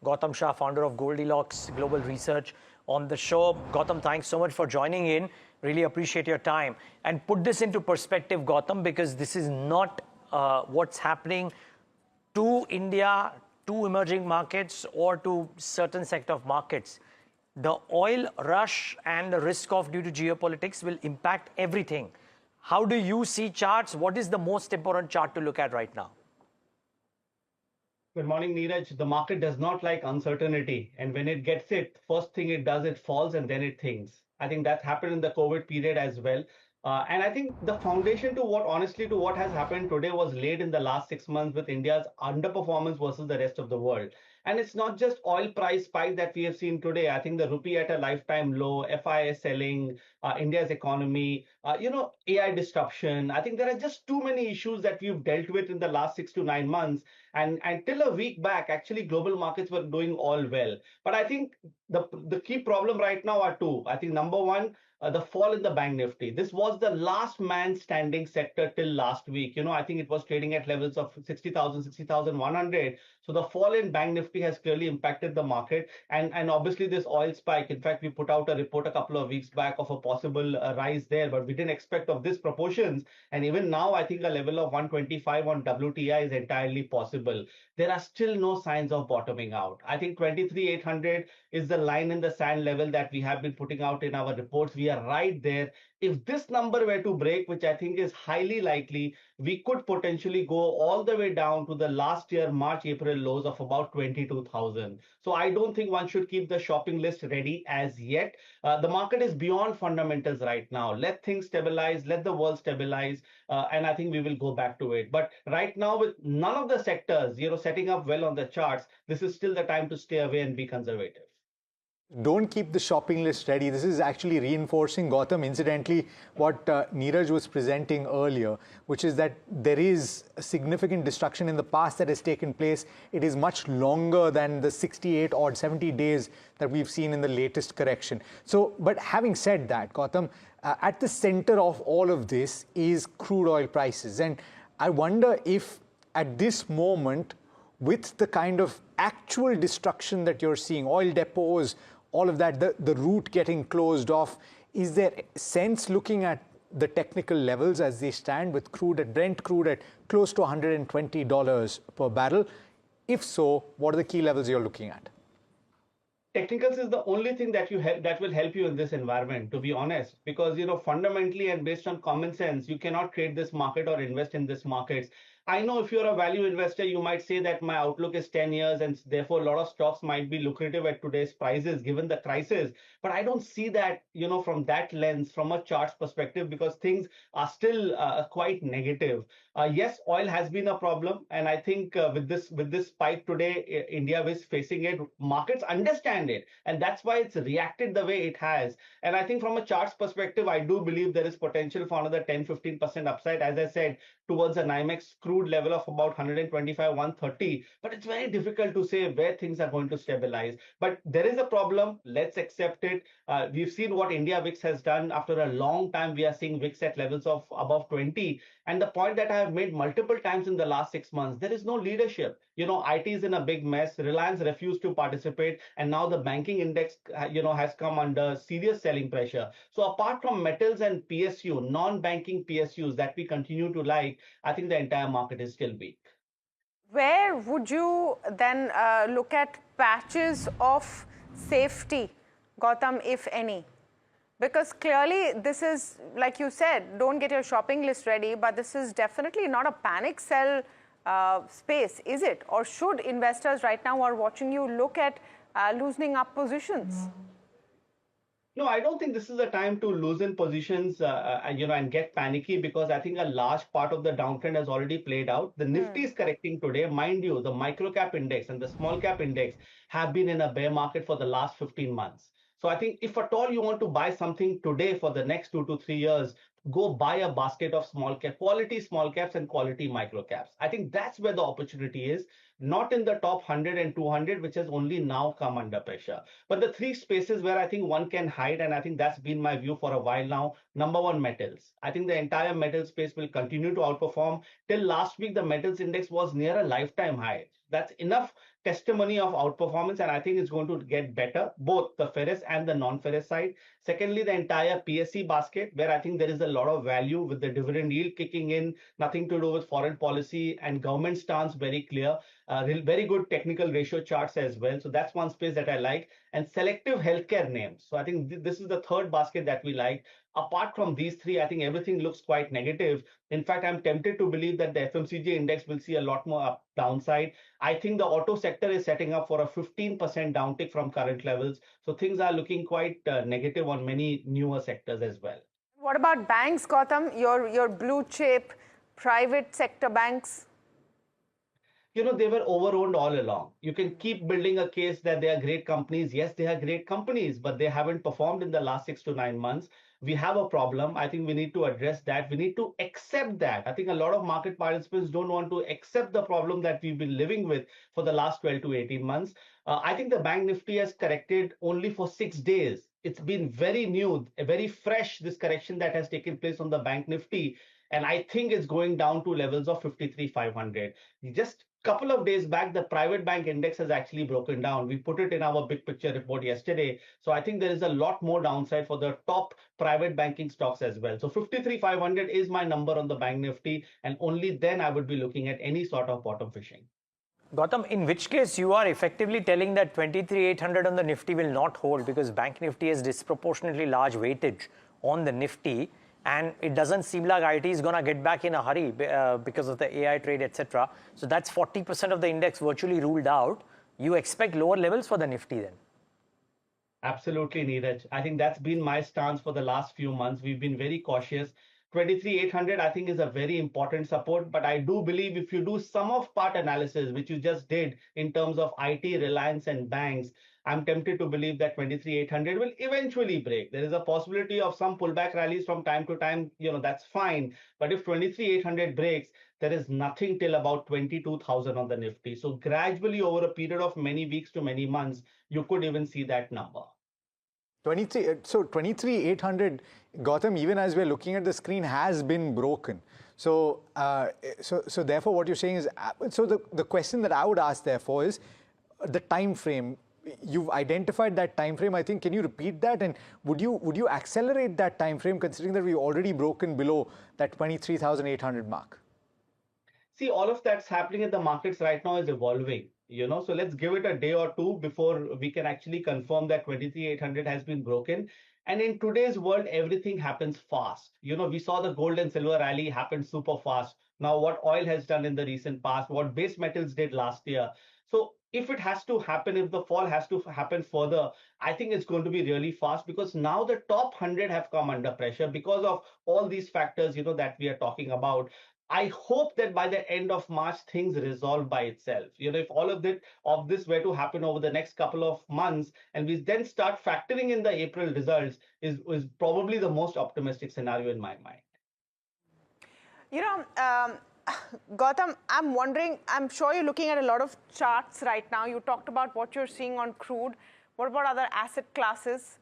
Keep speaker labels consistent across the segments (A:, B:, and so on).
A: Gautam Shah, founder of Goldilocks Global Research, on the show. Gautam, thanks so much for joining in. Really appreciate your time. And put this into perspective, Gautam, because this is not what's happening to India, to emerging markets, or to certain sector of markets. The oil rush and the risk off due to geopolitics will impact everything. How do you see charts? What is the most important chart to look at right now?
B: Good morning, Neeraj. The market does not like uncertainty. And when it gets it, first thing it does, it falls and then it thinks. I think that happened in the COVID period as well. And I think the foundation to what has happened today was laid in the last 6 months with India's underperformance versus the rest of the world. And it's not just oil price spike that we have seen today. I think the rupee at a lifetime low, FIS selling, India's economy, AI disruption. I think there are just too many issues that we've dealt with in the last 6 to 9 months. And until a week back, actually, global markets were doing all well. But I think the key problem right now are two. I think number one, the fall in the bank nifty. This was the last man standing sector till last week. I think it was trading at levels of 60,000, 60,100. So the fall in bank nifty has clearly impacted the market. And obviously this oil spike. In fact, we put out a report a couple of weeks back of a possible rise there, but we didn't expect of this proportions. And even now, I think a level of 125 on WTI is entirely possible. There are still no signs of bottoming out. I think 23,800 is the line in the sand level that we have been putting out in our reports. We are right there. If this number were to break, which I think is highly likely, we could potentially go all the way down to the last year March April lows of about 22,000. So I don't think one should keep the shopping list ready as yet. The market is beyond fundamentals right now. Let things stabilize, let the world stabilize, and I think we will go back to it. But right now, with none of the sectors setting up well on the charts, this is still the time to stay away and be conservative.
C: Don't keep the shopping list ready. This is actually reinforcing, Gautam, incidentally, what Neeraj was presenting earlier, which is that there is a significant destruction in the past that has taken place. It is much longer than the 68 or 70 days that we've seen in the latest correction. So, but having said that, Gautam, at the center of all of this is crude oil prices. And I wonder if at this moment, with the kind of actual destruction that you're seeing, oil depots, all of that, the route getting closed off, is there sense looking at the technical levels as they stand with crude at Brent crude at close to $120 per barrel? If so, what are the key levels you're looking at?
B: Technicals is the only thing that will help you in this environment, to be honest, because fundamentally and based on common sense, you cannot trade this market or invest in this markets. I know if you're a value investor, you might say that my outlook is 10 years and therefore a lot of stocks might be lucrative at today's prices given the crisis. But I don't see that, from that lens, from a charts perspective, because things are still quite negative. Yes, oil has been a problem. And I think with this spike today, India is facing it. Markets understand it. And that's why it's reacted the way it has. And I think from a charts perspective, I do believe there is potential for another 10-15% upside. As I said, towards a NYMEX crude level of about 125, 130. But it's very difficult to say where things are going to stabilize. But there is a problem. Let's accept it. We've seen what India VIX has done. After a long time, we are seeing VIX at levels of above 20. And the point that I have made multiple times in the last 6 months, there is no leadership. IT is in a big mess. Reliance refused to participate. And now the banking index, has come under serious selling pressure. So apart from metals and PSU, non-banking PSUs that we continue to like, I think the entire market is still weak.
D: Where would you then look at patches of safety, Gautam, if any? Because clearly this is, like you said, don't get your shopping list ready, but this is definitely not a panic sell space, is it? Or should investors right now who are watching you look at loosening up positions?
B: No, I don't think this is a time to loosen positions, and get panicky, because I think a large part of the downtrend has already played out. The Nifty is correcting today. Mind you, the micro cap index and the small cap index have been in a bear market for the last 15 months. So I think if at all you want to buy something today for the next 2 to 3 years, go buy a basket of quality small caps and quality micro caps. I think that's where the opportunity is, not in the top 100 and 200, which has only now come under pressure. But the three spaces where I think one can hide, and I think that's been my view for a while now. Number one, metals. I think the entire metal space will continue to outperform. Till last week, the metals index was near a lifetime high. That's enough testimony of outperformance, and I think it's going to get better, both the ferrous and the non-ferrous side. Secondly, the entire PSC basket, where I think there is a lot of value with the dividend yield kicking in, nothing to do with foreign policy, and government stance very clear. Very good technical ratio charts as well. So that's one space that I like. And selective healthcare names. So I think this is the third basket that we like. Apart from these three, I think everything looks quite negative. In fact, I'm tempted to believe that the FMCG index will see a lot more downside. I think the auto sector is setting up for a 15% downtick from current levels. So things are looking quite negative on many newer sectors as well.
D: What about banks, Gautam? Your blue chip, private sector banks?
B: They were overowned all along. You can keep building a case that they are great companies. Yes, they are great companies, but they haven't performed in the last 6 to 9 months. We have a problem. I think we need to address that. We need to accept that. I think a lot of market participants don't want to accept the problem that we've been living with for the last 12 to 18 months. I think the Bank Nifty has corrected only for 6 days. It's been very new, very fresh, this correction that has taken place on the Bank Nifty. And I think it's going down to levels of 53,500. Just couple of days back, the private bank index has actually broken down. We put it in our big picture report yesterday. So I think there is a lot more downside for the top private banking stocks as well. So 53,500 is my number on the Bank Nifty. And only then I would be looking at any sort of bottom fishing.
A: Gautam, in which case you are effectively telling that 23,800 on the Nifty will not hold because Bank Nifty has disproportionately large weightage on the Nifty. And it doesn't seem like IT is going to get back in a hurry because of the AI trade, etc. So that's 40% of the index virtually ruled out. You expect lower levels for the Nifty then?
B: Absolutely, Neeraj. I think that's been my stance for the last few months. We've been very cautious. 23,800, I think, is a very important support. But I do believe if you do sum of part analysis, which you just did in terms of IT, Reliance, and banks, I'm tempted to believe that 23,800 will eventually break. There is a possibility of some pullback rallies from time to time. That's fine. But if 23,800 breaks, there is nothing till about 22,000 on the Nifty. So gradually over a period of many weeks to many months, you could even see that number.
C: 23,800, Gautam, even as we're looking at the screen, has been broken. So therefore, what you're saying is, so the question that I would ask, therefore, is the time frame. You've identified that time frame. I think, can you repeat that? And would you accelerate that time frame, considering that we've already broken below that 23,800 mark?
B: See, all of that's happening in the markets right now is evolving. So let's give it a day or two before we can actually confirm that 23,800 has been broken. And in today's world, everything happens fast. We saw the gold and silver rally happen super fast. Now, what oil has done in the recent past, what base metals did last year. So if it has to happen, if the fall has to happen further, I think it's going to be really fast because now the top 100 have come under pressure because of all these factors, that we are talking about. I hope that by the end of March, things resolve by itself. If all of this were to happen over the next couple of months, and we then start factoring in the April results, is probably the most optimistic scenario in my mind.
D: Gautam, I'm wondering, I'm sure you're looking at a lot of charts right now. You talked about what you're seeing on crude. What about other asset classes?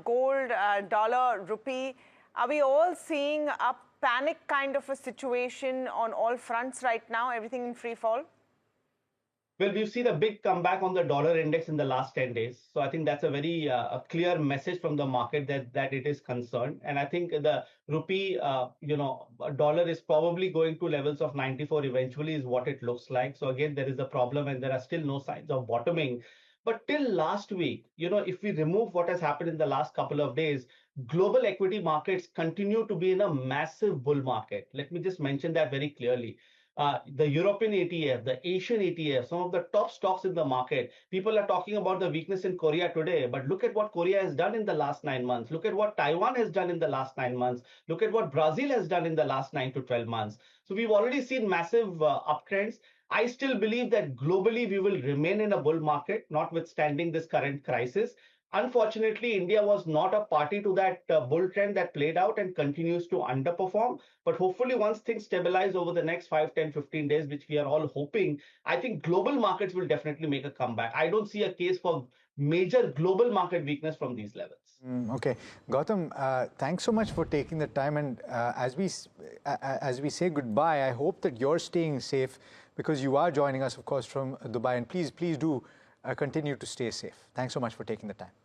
D: Gold, dollar, rupee. Are we all seeing a panic kind of a situation on all fronts right now? Everything in free fall?
B: Well, we've seen a big comeback on the dollar index in the last 10 days. So I think that's a very a clear message from the market that it is concerned. And I think the rupee, dollar is probably going to levels of 94 eventually is what it looks like. So again, there is a problem and there are still no signs of bottoming. But till last week, if we remove what has happened in the last couple of days, global equity markets continue to be in a massive bull market. Let me just mention that very clearly. The European ETF, the Asian ETF, some of the top stocks in the market. People are talking about the weakness in Korea today, but look at what Korea has done in the last 9 months. Look at what Taiwan has done in the last 9 months. Look at what Brazil has done in the last 9 to 12 months. So we've already seen massive uptrends. I still believe that globally we will remain in a bull market, notwithstanding this current crisis. Unfortunately, India was not a party to that bull trend that played out and continues to underperform. But hopefully, once things stabilize over the next 5, 10, 15 days, which we are all hoping, I think global markets will definitely make a comeback. I don't see a case for major global market weakness from these levels.
C: Okay. Gautam, thanks so much for taking the time. And as we say goodbye, I hope that you're staying safe, because you are joining us, of course, from Dubai. And please do continue to stay safe. Thanks so much for taking the time.